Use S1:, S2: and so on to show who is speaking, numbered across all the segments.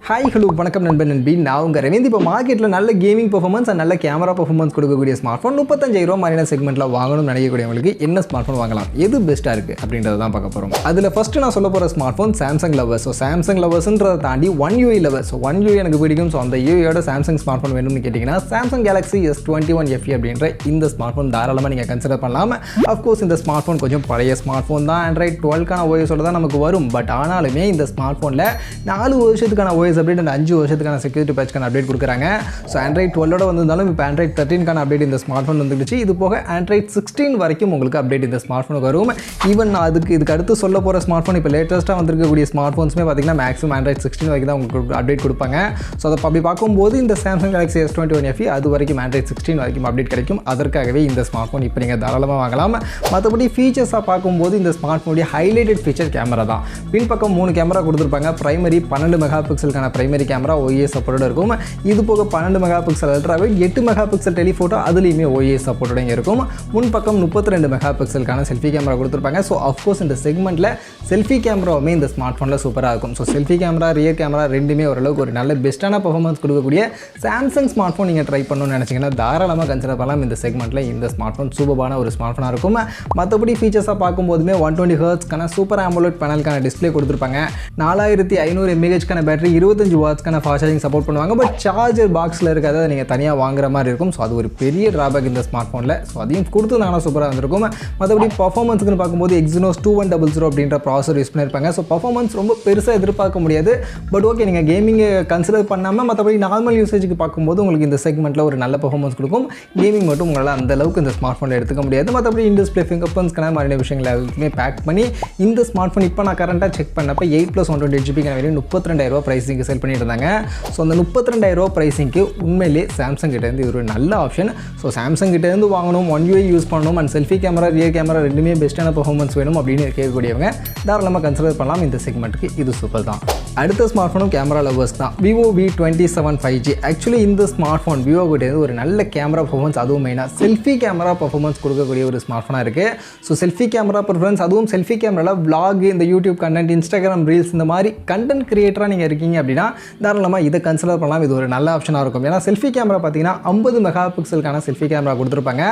S1: Hi hello வணக்கம் நண்பன் நண்பி நான் உங்கள் ரவீந்த். இப்போ மார்க்கெட்டில் நல்ல கேமிங் பர்ஃபார்மன்ஸ் அண்ட் நல்ல கேமரா பர்ஃபார்மன்ஸ் கொடுக்கக்கூடிய ஸ்மார்ட் ஃபோன் 35,000 மாதிரியான செக்மெண்ட்டில் வாங்கணும்னு நினைக்கக்கூடியவங்களுக்கு என்ன ஸ்மார்ட் ஃபோன் வாங்கலாம், எது பெஸ்ட்டாக இருக்குது அப்படின்றத தான் பார்க்க போகிறோம். அதில் ஃபஸ்ட்டு நான் சொல்ல போகிற smartphone Samsung lovers. So Samsung லவர்ஸ்ன்றதை தாண்டி one UI lovers. So one UI எனக்கு பிடிக்கும். ஸோ அந்த யூஐயோட சாம்சங் ஸ்மார்ட் ஃபோன் வேணும்னு கேட்டிங்கன்னா சாம்சங் கேலக்ஸி S21 FE அப்படின்ற இந்த ஸ்மார்ட் ஃபோன் தாராளமாக நீங்கள் கன்சிடர் பண்ணலாம். அஃப்கோர்ஸ் இந்த ஸ்மார்ட் ஃபோன் கொஞ்சம் பழைய ஸ்மார்ட் ஃபோன் தான். ஆண்ட்ராய்ட் 12க்கான ஓஎஸோட தான் நமக்கு வரும். பட் ஆனாலுமே இந்த ஸ்மார்ட் ஃபோனில் 4 வருஷத்துக்கான ஓஎஸ் அப்டேட் அண்ட் 5 வருஷத்துக்கான செக்யூரிட்டி பேட்ச்க்கான அப்டேட் கொடுக்குறாங்க. ஸோ ஆண்ட்ராய்ட் 12ஓட வந்திருந்தாலும் இப்போ ஆண்ட்ராய்ட் 13க்கான அப்டேட் இந்த ஸ்மார்ட் ஃபோன் வந்துடுச்சு. இது போக ஆண்ட்ராய்ட் 16 வரைக்கும் உங்களுக்கு அப்டேட் இந்த ஸ்மார்ட் ஃபோனுக்கு வரும். ஈவன் இதுக்கு அடுத்து சொல்ல போகிற ஸ்மார்ட் ஃபோன் இப்போ லேட்டஸ்ட்டாக வந்திருக்கக்கூடிய ஸ்மார்ட் ஃபோன்ஸுமே பார்த்தீங்கன்னா மேக்ஸிமம் ஆண்ட்ராய்ட் 16 வரைக்கும் தான் உங்களுக்கு அப்டேட் கொடுப்பாங்க. ஸோ அதை அப்படி பார்க்கும்போது இந்த சாம்சங் கேலக்ஸி S21 FE அது வரைக்கும் ஆண்ட்ராய்ட் 16 வரைக்கும் அப்டேட் கிடைக்கும். அதற்காகவே இந்த ஸ்மார்ட் ஃபோன் இப்போ நீங்கள் தாராளமாக வாங்கலாம். மற்றபடி ஃபீச்சர்ஸாக பார்க்கும்போது இந்த ஸ்மார்ட் ஃபோனுடைய ஹைலைட்டட் ஃபீச்சர் கேமரா தான். பின்பக்கம் 3 கேமரா கொடுத்துருப்பாங்க. பிரைமரி 12 மெகா பிக்சலுக்கான பிரைமரி கேமரா OIS சப்போர்ட்டோட இருக்கும். இது போக 12 mega pixel ultra wide, 8 mega pixel telephoto அதுலேயுமே OIS சப்போர்ட்டோட இருக்கும். முன்பக்கம் 32 மெகா பிக்சலுக்கான செல்ஃபி கேமரா கொடுத்துருப்பாங்க. ஸோ அஃப்கோர்ஸ் இந்த செக்மெண்ட்டில் செல்ஃபி கேமராவுமே இந்த ஸ்மார்ட் ஃபோனில் சூப்பராக இருக்கும். So selfie camera rear camera ரெண்டுமே ஓரளவுக்கு ஒரு நல்ல பெஸ்ட்டான பர்ஃபார்மன்ஸ் கொடுக்கக்கூடிய சாம்சங் ஸ்மார்ட் ஃபோன் நீங்கள் ட்ரை பண்ணணும்னு நினச்சிங்கன்னா தாராளமாக கன்சிடர் பண்ணலாம். இந்த செக்மெண்ட்டில் இந்த ஸ்மார்ட் ஃபோன் சூப்பரான ஒரு ஸ்மார்ட் ஃபோனாக இருக்கும். மற்றபடி ஃபீச்சர்ஸாக பார்க்கும்போதுமே 120 ஹெர்ட்ஸ்க்கான சூப்பர் AMOLED பேனலுக்கான டிஸ்பிளே கொடுத்துருப்பாங்க. 4500 mAhக்கான பேட்டரி, 25 வாட்ஸ்க்கான ஃபாஸ்ட் சார்ஜிங் சப்போர்ட் பண்ணுவாங்க. பட் சார்ஜர் பாக்ஸில் இருக்கிறத நீங்கள் தனியாக வாங்குற மாதிரி இருக்கும். ஸோ அது ஒரு பெரிய ட்ராபேக் இந்த ஸ்மார்ட் ஃபோனில். ஸோ அதையும் கொடுத்துருந்தாங்கன்னா சூப்பராக இருந்திருக்கும். மற்றபடி பர்ஃபார்மன்ஸுக்குன்னு பார்க்கும்போது Exynos 2100 அப்படின்ற ப்ராசர் யூஸ் பண்ணியிருப்பாங்க. ஸோ பர்ஃபார்மன்ஸ் ரொம்ப பெருசாக எதிர்பார்க்க முடியாது. பட் ஓகே, நீங்கள் கேமிங்கை கன்சிடர் பண்ணாமல் மற்றபடி நார்மல் யூசேஜுக்கு பார்க்கும்போது உங்களுக்கு இந்த செக்மெண்ட்டில் ஒரு நல்ல பர்ஃபார்மன்ஸ் கொடுக்கும். கேமிங் மட்டும் உங்களால் அந்த அளவுக்கு இந்த ஸ்மார்ட் ஃபோனில் எடுத்துக்க முடியாது. மற்றபடி இன் டிஸ்பிளே ஃபிங்கர் பிரிண்ட்ஸ்க்கான மாதிரியான விஷயங்கள் எல்லாத்தையுமே பேக் பண்ணி இந்த ஸ்மார்ட் ஃபோன் இப்போ நான் கரண்ட்டாக செக் பண்ணப்போ 8+128GB வேலையும் 32,000 ப்ரைஸிங்க்கு செல் பண்ணிட்டு இருந்தாங்க. ஸோ அந்த 32,000 ப்ரைஸிங்க்கு உண்மையிலே சாம்சங் கிட்டேருந்து இது ஒரு நல்ல ஆப்ஷன். ஸோ சாம்சங் கிட்டேருந்து வாங்கணும், ஒன் யூஐ யூஸ் பண்ணணும் and selfie camera rear camera ரெண்டுமே பெஸ்ட்டான பர்ஃபார்மன்ஸ் வேணும் அப்படின்னு கேட்கக்கூடியவங்க தாராளமாக கன்சிடர் பண்ணலாம். இந்த செக்மெண்ட்டுக்கு இது சூப்பர் தான். அடுத்த ஸ்மார்ட் ஃபோனும் கேமரா லவர்ஸ் தான். Vivo V27 5G. ஆக்சுவலி இந்த ஸ்மார்ட் ஃபோன் விவோ கிட்டேருந்து ஒரு நல்ல கேமரா பர்ஃபார்மன்ஸ், அதுவும் மெயினாக செல்ஃபி கேமரா பர்ஃபார்மன்ஸ் கொடுக்கக்கூடிய ஒரு ஸ்மார்ட் ஃபோனாக இருக்குது. ஸோ செல்ஃபி கேமரா பர்ஃபார்மன்ஸ், அதுவும் செல்ஃபி கேமராவில் vlog, இந்த யூடியூப் கண்டென்ட், இன்ஸ்டாகிராம் ரீல்ஸ், இந்த மாதிரி கண்டென்ட் கிரியேட்டராக நீங்கள் இருக்கீங்க அப்படின்னா தாராளமாக இதை கன்சிடர் பண்ணலாம். இது ஒரு நல்ல ஆப்ஷனாக இருக்கும். ஏன்னா செல்ஃபி கேமரா பார்த்தீங்கன்னா 50 மெகா பிக்சலுக்கான செல்ஃபி கேமரா கொடுத்துருப்பாங்க.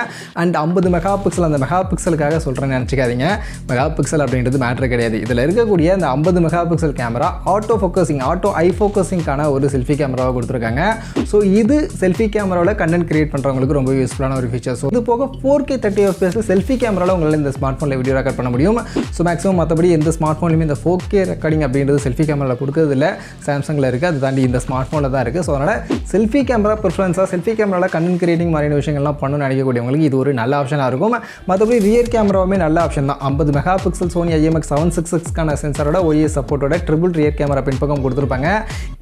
S1: அண்ட் 50 மெகா பிக்சல், அந்த மெகா பிக்சலுக்காக சொல்கிறேன்னு நினச்சிக்காதீங்க. மெகா பிக்சல் அப்படின்றது மேட்ரு கிடையாது. இதில் இருக்கக்கூடிய அந்த 50 மெகா பிக்சல் கேமரா ஆட்டோ ஐ ஃபோக்கஸிங்கான ஒரு செல்ஃபி கேமராவை கொடுத்துருக்காங்க. ஸோ இது செல்ஃபி கேமராவில் கண்டென்ட் கிரியேட் பண்ணுறவங்களுக்கு ரொம்ப யூஸ்ஃபுல்லான ஒரு ஃபீச்சர். ஸோ இது போக 4K 30 FPS செல்ஃபி கேமராவில் உங்களால் இந்த ஸ்மார்ட் ஃபோனில் வீடியோ ரெக்கார்ட் பண்ண முடியும். ஸோ மேக்ஸிமம் மற்றபடி எந்த ஸ்மார்ட் ஃபோன்லையுமே இந்த 4K ரெக்கார்டிங் அப்படின்றது செல்ஃபி கேமராவில் கொடுக்கறதில்ல. சாம்சங்கில் இருக்குது, அது தாண்டி இந்த ஸ்மார்ட் ஃபோனில் தான் இருக்குது. ஸோ அதனால் செல்ஃபி கேமரா ப்ரிஃபரன்ஸாக செல்ஃபி கேமராவில் கண்டென்ட் கிரியேட்டிங் மாதிரியான விஷயங்கள்லாம் பண்ணணும்னு நினைக்கக்கூடியவங்களுக்கு இது ஒரு நல்ல ஆப்ஷனாக இருக்கும். மற்றபடி ரியர் கேமராவுமே நல்ல ஆப்ஷன் தான். 50 மெகா பிக்சல் சோனி IMX766க்கான சென்சரோட OIS சப்போர்ட்டோட ட்ரிபிள் ரியர் கேமரா பின்பக்கம் கொடுத்துருப்பாங்க.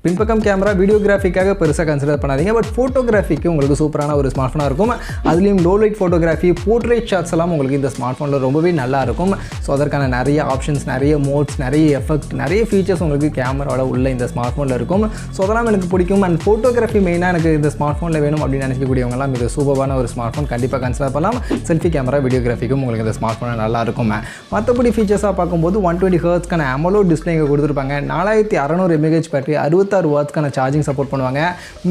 S1: பின்பக்கம் கேமரா வீடியோகிராஃபிக்காக பெருசாக கன்சிடர் பண்ணாதீங்க. பட் ஃபோட்டோகிராஃபிக்கு உங்களுக்கு சூப்பரான ஒரு ஸ்மார்ட் ஃபோனாக இருக்கும். அதுலேயும் low light photography, portrait shots எல்லாம் உங்களுக்கு இந்த ஸ்மார்ட் ஃபோனில் ரொம்பவே நல்லா இருக்கும். ஸோ அதற்கான நிறைய ஆப்ஷன்ஸ், நிறைய மோட்ஸ், நிறைய எஃபெக்ட், நிறைய ஃபீச்சர்ஸ் உங்களுக்கு கேமராவோட உள்ள இந்த ஸ்மார்ட் ஃபோனில் இருக்கும். ஸோ அதெல்லாம் எனக்கு பிடிக்கும். அண்ட் ஃபோட்டோகிராஃபி மெயினாக எனக்கு இந்த ஸ்மார்ட் ஃபோனில் வேணும் அப்படின்னு நினைக்கக்கூடியவங்களாம் இது சூப்பரான ஒரு ஸ்மார்ட் ஃபோன் கண்டிப்பாக கன்சிடர் பண்ணலாம். செல்ஃபி கேமரா வீடியோகிராஃபிக்கும் உங்களுக்கு இந்த ஸ்மார்ட் ஃபோன் நல்லா இருக்கும். மற்றபடி ஃபீச்சர்ஸாக பார்க்கும்போது 120 ஹெர்ட்ஸ்க்கான AMOLED டிஸ்பிளே இங்கே கொடுத்துருப்பாங்க. 4600 mAh பேட்டரி, 66 வாட்ஸ்க்கான சார்ஜிங் சப்போர்ட் பண்ணுவாங்க.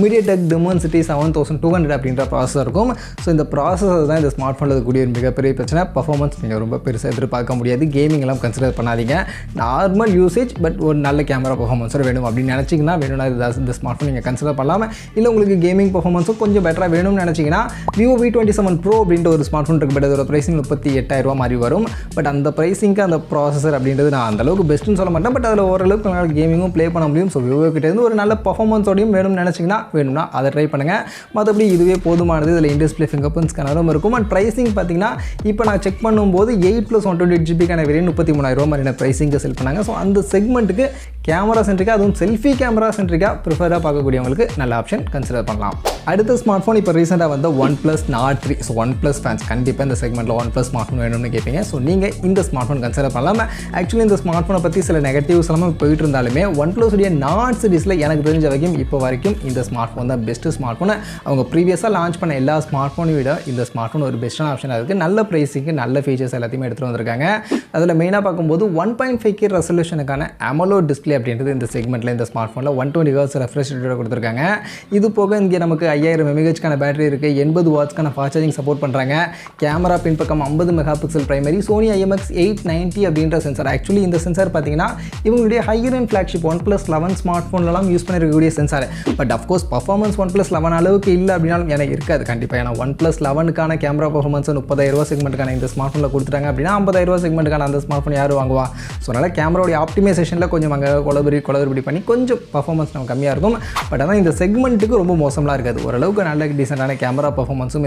S1: MediaTek Dimensity 7200 அப்படின்ற ப்ராசஸர் இருக்கும். ஸோ இந்த ப்ராசஸர் தான் இந்த ஸ்மார்ட் ஃபோனில் இருக்கக்கூடிய ஒரு மிகப்பெரிய பிரச்சனை. பர்ஃபார்மன்ஸ் நீங்கள் ரொம்ப பெருசாக எதிர்பார்க்க முடியாது. கேமிங் எல்லாம் கன்சிடர் பண்ணாதீங்க. நார்மல் யூசேஜ் பட் ஒரு நல்ல கேமரா பர்ஃபார்மன்ஸோட வேணும் அப்படின்னு நினச்சிங்கன்னா இந்த ஸ்மார்ட் ஃபோன் நீங்கள் கன்சிடர் பண்ணலாம். இல்லை உங்களுக்கு கேமிங் பர்ஃபார்மன்ஸும் கொஞ்சம் பெட்டராக வேணும்னு நினச்சிங்கன்னா Vivo V27 Pro அப்படின்ற ஒரு ஸ்மார்ட் ஃபோன் இருக்குது. பட் அதோட ப்ரைஸிங் 38,000 மாதிரி வரும். பட் அந்த ப்ரைஸிங்க்கு அந்த ப்ராசஸர் அப்படின்றது நான் அந்தளவுக்கு பெஸ்ட்டுன்னு சொல்ல மாட்டேன். பட் அதில் ஓரளவுக்கு உங்களால் கேமிங்கும் ப்ளே பண்ண முடியும். ஸோ விவோ கிட்டேருந்து ஒரு நல்ல பர்ஃபார்மன்ஸோடையும் வேணும்னு நினச்சிங்கன்னா அதை ட்ரை பண்ணுங்கள். மற்றபடி இதுவே போதுமானது. இதில் இன் டிஸ்பிளே ஃபிங்கர் பிரிண்ட்ஸ் ஸ்கேனரும் இருக்கும். அண்ட் ப்ரைஸிங் பார்த்தீங்கன்னா இப்போ நான் செக் பண்ணும்போது 8+128GB வேரியன்ட் 33,000 மாதிரியான ப்ரைஸிங்கு செல் பண்ணாங்க. ஸோ அந்த செக்மெண்ட்டுக்கு கேமரா சென்ட்ரிக்காக, அதுவும் செல்ஃபி கேமரா சென்ட்ரிக்காக ப்ரிஃபராக பார்க்கக்கூடியவங்களுக்கு நல்ல ஆப்ஷன் கன்சிடர் பண்ணலாம். அடுத்த ஸ்மார்ட் ஃபோன் இப்போ ரீசெண்டாக வந்து OnePlus Nord 3. So OnePlus fans கண்டிப்பாக இந்த செக்மெண்ட்டில் OnePlus ஸ்மார்ட் ஃபோன் வேணும்னு கேட்பீங்க. ஸோ நீங்கள் இந்த ஸ்மார்ட் ஃபோன் கன்சிடர் பண்ணலாம். ஆக்சுவலி இந்த ஸ்மார்ட் ஃபோனை பற்றி சில நெகட்டிவ்ஸ் எல்லாம் போயிட்டு இருந்தாலுமே OnePlus உடைய Nord சீரிஸில் எனக்கு தெரிஞ்ச வரைக்கும் இப்போ வரைக்கும் இந்த ஸ்மார்ட் ஃபோன் தான் பெஸ்ட்டு ஸ்மார்ட் ஃபோன். அவங்க ப்ரீவியஸாக லான்ச் பண்ண எல்லா ஸ்மார்ட் ஃபோனை விட இந்த ஸ்மார்ட் ஃபோன் ஒரு பெஸ்ட்டான ஆப்ஷனாக இருக்குது. நல்ல ப்ரைஸிங்கு நல்ல ஃபீச்சர்ஸ் எல்லாத்தையுமே எடுத்துகிட்டு வந்திருக்காங்க. அதில் மெயினாக பார்க்கும்போது 1.5K ரெசல்யூஷனுக்கான AMOLED டிஸ்பிளே அப்படின்றது இந்த செக்மெண்ட்டில் இந்த ஸ்மார்ட் ஃபோனில் 120 Hz ரெஃப்ரெஷ் ரேட்டோட கொடுத்துருக்காங்க. இது போக இங்கே நமக்கு 5000 mAh பேட்டரி இருக்குது. 80 வாட்ஸ்க்கான ஃபாஸ்ட் சார்ஜிங் சப்போர்ட் பண்ணுறாங்க. கேமரா பின்பக்கம் 50 மெகாபிக்சல் பிரைமரி, சோனி IMX890 அப்படின்ற சென்சார். ஆக்சுவலி இந்த சென்சார் பார்த்தீங்கன்னா இவங்களுடைய higher and flagship OnePlus 11 smart ஃபோன்லாம் யூஸ் பண்ணிருக்கக்கூடிய sensor. But of course performance OnePlus 11 அளவுக்கு இல்லை அப்படின்னாலும் எனக்கு இருக்காது கண்டிப்பாக. ஏன்னா OnePlus 11க்கான கேமரா பர்ஃபார்மன்ஸ் 30,000 செக்மெண்ட்டுக்கான இந்த ஸ்மார்ட் ஃபோனில் கொடுத்துட்டாங்க அப்படின்னா 50,000 செக்மெண்ட்டுக்கான அந்த ஸ்மார்ட் ஃபோன் யார் வாங்குவா? ஸோ அதனால் கேமராவுடைய ஆப்டிமைசேஷனில் கொஞ்சம் அங்கே குளறுபடி பண்ணி கொஞ்சம் பர்ஃபார்மன்ஸ் நம்ம கம்மியாக இருக்கும். பட் ஆனால் இந்த செக்மெண்ட்டுக்கு ரொம்ப மோசமாக இருக்காது. ஓரளவுக்கு நல்ல டீசெண்டான கேமரா பர்ஃபார்மன்ஸும்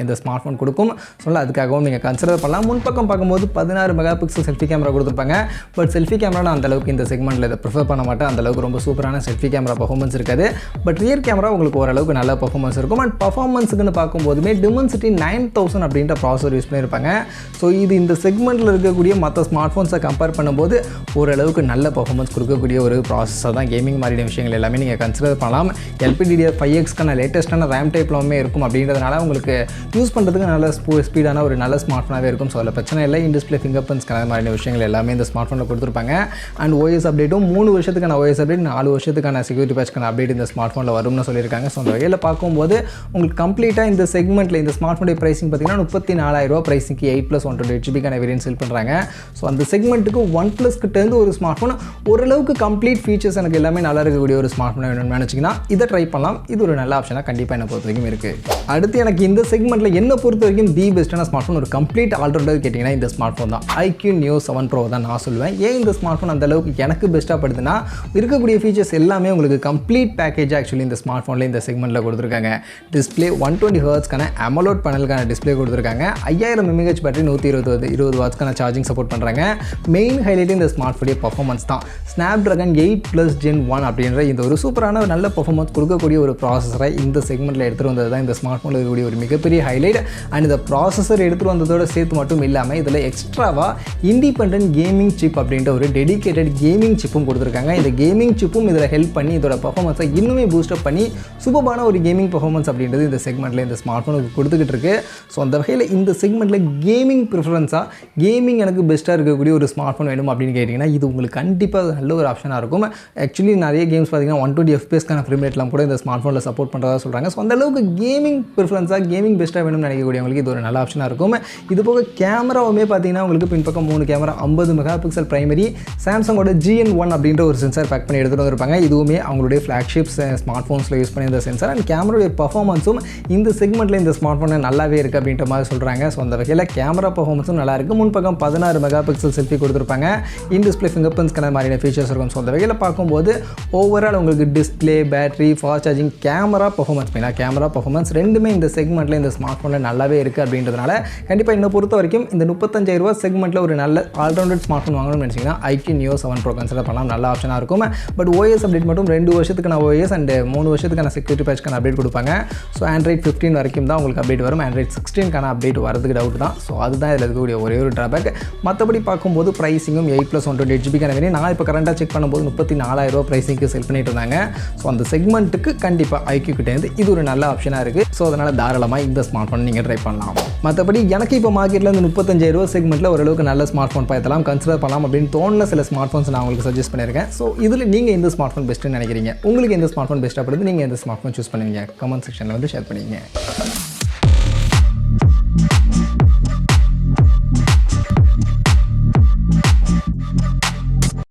S1: இந்த ஸ்மார்ட் ஃபோன் கொடுக்கும். ஸோ அதுக்காகவும் நீங்கள் கன்சிடர் பண்ணலாம். முன்பக்கம் பார்க்கும்போது 16 மெகாபிக்சல் செல்ஃபி கேமரா கொடுத்துருப்பாங்க. பட் செல்ஃபி கேமரா நான் அந்தளவுக்கு இந்த செக்மெண்ட்டில் இதை ப்ரிஃபர் பண்ண மாட்டேன். அந்தளவுக்கு ரொம்ப சூப்பரான செல்ஃபி கேமரா பர்ஃபார்மன்ஸ் இருக்காது. பட் ரியர் கேமரா உங்களுக்கு ஓரளவுக்கு நல்ல பர்ஃபார்மன்ஸ் இருக்கும். அண்ட் பர்ஃபார்மன்ஸுக்குன்னு பார்க்கும்போதுமே Dimensity 9000 அப்படின்ற ப்ராசஸர் யூஸ் பண்ணியிருப்பாங்க. ஸோ இது இந்த செக்மெண்ட்டில் இருக்கக்கூடிய மற்ற ஸ்மார்ட் ஃபோன்ஸை கம்பேர் பண்ணும்போது ஓரளவுக்கு நல்ல பர்ஃபார்மன்ஸ் கொடுக்கக்கூடிய ஒரு ப்ராசஸர் தான். கேமிங் மாதிரியான விஷயங்கள் எல்லாமே நீங்கள் கன்சிடர் பண்ணலாம். LPDDR5Xக்கான லேட்டஸ்ட்டான ரேம் டைப்லாமே இருக்கும். அப்படின்றதுனால உங்களுக்கு யூஸ் பண்ணுறதுக்கு நல்ல ஸ்பீடான ஒரு நல்ல ஸ்மார்ட் ஃபோனாகவே இருக்கும். ஸோ அதில் பிரச்சனை இல்லை. இன் டிஸ்பிளே ஃபிங்கர் பிரிண்ட்ஸ்க்கான மாதிரியான விஷயங்கள் எல்லாமே இந்த ஸ்மார்ட் ஃபோனில் கொடுத்துருப்பாங்க. அண்ட் OS அப்டேட்டும் 3 வருஷத்துக்கான OS அப்டேட், 4 வருஷத்துக்கான செக்யூரிட்டி பேட்ச்க்கான அப்டேட் இந்த ஸ்மார்ட் ஃபோனில் வரும்னு சொல்லியிருக்காங்க. ஸோ அந்த வகையில் பார்க்கும்போது உங்களுக்கு கம்ப்ளீட்டாக இந்த செக்மெண்ட்டில் இந்த ஸ்மார்ட் ஃபோனுடைய ப்ரைஸிங் பார்த்தீங்கன்னா 34,000 ப்ரைஸிங்க்கு 8+128GB வேரியன்ட் செல் பண்ணுறாங்க. ஸோ அந்த செக்மெண்ட்டுக்கு OnePlus கிட்டேருந்து ஒரு ஸ்மார்ட் ஃபோன் ஓரளவுக்கு கம்ப்ளீட் ஃபீச்சர்ஸ் எனக்கு எல்லாமே நல்லா இருக்கக்கூடிய ஒரு ஸ்மார்ட் ஃபோன் வேணும்னு நினச்சிங்கன்னா இதை ட்ரை பண்ணலாம். இது ஒரு நல்ல ஆப்ஷனாக கண்டிப்பாக என்னை பொறுத்த வரைக்கும் இருக்குது. அடுத்து எனக்கு இந்த செக்மெண்ட்டில் என்ன பொறுத்த வரைக்கும் தி பெஸ்ட்டான ஸ்மார்ட் ஃபோன் ஒரு கம்ப்ளீட் ஆல்ரவுண்டர் கேட்டிங்கன்னா இந்த ஸ்மார்ட் ஃபோன் தான். iQoo Neo 7 Pro தான் நான் சொல்லுவேன். ஏன் இந்த ஸ்மார்ட் ஃபோன் அந்த அளவுக்கு எனக்கு பெஸ்ட்டாக படுதுன்னா இருக்கக்கூடிய ஃபீச்சர்ஸ் எல்லாமே உங்களுக்கு கம்ப்ளீட் பேக்கேஜ் ஆக்சுவலி இந்த ஸ்மார்ட் ஃபோனில் இந்த செக்மெண்ட்டில் கொடுத்துருக்காங்க. டிஸ்பிளே 120 Hzக்கான AMOLED பேனலுக்கான டிஸ்பிளே கொடுத்துருக்காங்க. 5000 mAh பேட்டரி, 120 வாட்ஸ்க்கான சார்ஜிங் சப்போர்ட் பண்ணுறாங்க. மெயின் ஹைலைட் இந்த ஸ்மார்ட் ஃபோனுடைய பர்ஃபார்மன்ஸ் தான். Snapdragon 8+ Gen 1 அப்படின்ற இந்த ஒரு சூப்பரான நல்ல பர்ஃபார்மன்ஸ் கொடுக்கக்கூடிய ஒரு ப்ராசஸரை இந்த செக்மெண்ட்டில் எடுத்துகிட்டு வந்தது தான் இந்த ஸ்மார்ட் ஃபோனில் இருக்கக்கூடிய ஒரு மிகப்பெரிய ஹைலைட். அண்ட் இந்த ப்ராசஸர் எடுத்துகிட்டு வந்ததோட சேர்த்து மட்டும் இல்லாமல் இதில் எக்ஸ்ட்ராவாக இண்டிபெண்டன்ட் கேமிங் சிப் அப்படின்ற ஒரு டெடிகேட்டட் கேமிங் சிப்பும் கொடுத்துருக்காங்க. இந்த கேமிங் சிப்பும் இதில் ஹெல்ப் பண்ணி இதோட பர்ஃபார்மன்ஸை இன்னுமே பூஸ்டப் பண்ணி சூப்பரான ஒரு கேமிங் பர்ஃபார்மன்ஸ் அப்படின்றது இந்த செக்மெண்ட்டில் இந்த ஸ்மார்ட் ஃபோனுக்கு கொடுத்துக்கிட்டு இருக்கு. ஸோ அந்த வகையில் இந்த செக்மெண்ட்டில் கேமிங் ப்ரிஃபரன்ஸாக கேமிங் எனக்கு பெஸ்ட்டாக இருக்கக்கூடிய ஒரு ஸ்மார்ட் ஃபோன் வேணும் அப்படின்னு கேட்டிங்கன்னா இது உங்களுக்கு கண்டிப்பாக நல்ல ஒரு ஆப்ஷனாக இருக்கும். ஆக்சுவலி நிறைய கேம்ஸ் பார்த்தீங்கன்னா 120 FPS ஃப்ரேம் ரேட்லாம் கூட இந்த ஸ்மார்ட் ஃபோனில் சப்போர்ட் பண்ணுறதா சொல்கிறாங்க. ஸோ அந்த அளவுக்கு கேமிங் ப்ரிஃபரன்ஸாக கேமிங் பெஸ்ட்டாக வேணும்னு நினைக்கக்கூடியவங்களுக்கு இது ஒரு நல்ல ஆப்ஷனாக இருக்கும். இது போக கேமராவுமே பார்த்தீங்கன்னா உங்களுக்கு பின்பக்கம் 3 கேமரா, 50 மெகாபிக்சல் பிரைமரி, சாம்சங்கோட GN1 அப்படின்ற ஒரு சென்சார் பேக் பண்ணி எடுத்துகிட்டு வந்திருப்பாங்க. இதுவுமே அவங்களுடைய ஃப்ளாக்ஷிப் ஸ்மார்ட் ஃபோன்ஸில் யூஸ் பண்ணி இந்த சென்சார். அண்ட் கேமராவுடைய பர்ஃபார்மன்ஸும் இந்த செக்மெண்ட்டில் இந்த ஸ்மார்ட் ஃபோனில் நல்லாவே இருக்குது அப்படின்ற மாதிரி சொல்கிறாங்க. ஸோ அந்த வகையில் கேமரா பர்ஃபார்மன்ஸும் நல்லா இருக்குது. முன்பக்கம் 16 மெகாபிக்சல் செல்ஃபி கொடுத்துருப்பாங்க. இன் டிஸ்பிளே ஃபிங்கர் பிரிண்ட்ஸ்க்கான மாதிரியான ஃபீச்சர்ஸ் இருக்கும். ஸோ அந்த வகையில் பார்க்கும்போது ஓவரால் உங்களுக்கு display, battery, fast charging, camera performance ரெண்டுமே இந்த செக்மெண்ட்டில் இந்த ஸ்மார்ட் ஃபோனில் நல்லாவே இருக்குது அப்படின்றதுனால கண்டிப்பாக இன்னும் பொறுத்த வரைக்கும் இந்த 35,000 செக்மெண்ட்டில் ஒரு நல்ல ஆல்ரவுண்டட் ஸ்மார்ட் ஃபோன் வாங்கணும்னு நினச்சிங்கன்னா iQoo Neo 7 Pro கன்சிடர் பண்ணலாம். நல்ல ஆப்ஷனாக இருக்கும். பட் OS அப்டேட் மட்டும் 2 வருஷத்துக்கான OS அண்ட் 3 வருஷத்துக்கான செக்யூரிட்டி பேட்ச்க்கான அப்டேட் கொடுப்பாங்க. ஸோ Android 15 வரைக்கும் தான் உங்களுக்கு அப்டேட் வரும். Android 16க்கான அப்டேட் வரதுக்கு டவுட் தான். ஸோ அதுதான் இதில் இருக்கக்கூடிய ஒரே ஒரு ட்ராபேக். மற்றபடி பார்க்கும்போது ப்ரைஸிங்கும் 8+128GB நான் இப்போ கரண்டாக செக் பண்ணும்போது 34,000 ப்ரைஸிங்க்கு செல் பண்ணிட்டு இருந்தாங்க. ஸோ அந்த செக்மெண்ட்டுக்கு கண்டிப்பாக iQoo கிட்டேருந்து இது ஒரு நல்ல ஆப்ஷனாக இருக்குது. ஸோ அதனால் தாராளமாக இந்த ஸ்மார்ட் ஃபோன் நீங்கள் ட்ரை பண்ணலாம். மற்றபடி எனக்கு இப்போ மார்க்கெட்டில் இந்த 35,000 செக்மெண்ட்டில் ஓரளவுக்கு நல்ல ஸ்மார்ட் ஃபோன் பார்த்தலாம், கன்சிடர் பண்ணலாம் அப்படின்னு தோணுன சில ஸ்மார்ட் ஃபோன்ஸ் நான் உங்களுக்கு சஜஸ்ட் பண்ணியிருக்கேன். ஸோ இதில் நீங்கள் எந்த ஸ்மார்ட் ஃபோன் பெஸ்ட்டுன்னு நினைக்கிறீங்க? உங்களுக்கு எந்த ஸ்மார்ட் ஃபோன் பெஸ்ட்டாக படுது? நீங்கள் எந்த ஸ்மார்ட் ஃபோன் சூஸ் பண்ணுவீங்க? கமெண்ட் செக்ஷனில் வந்து ஷேர் பண்ணிங்க.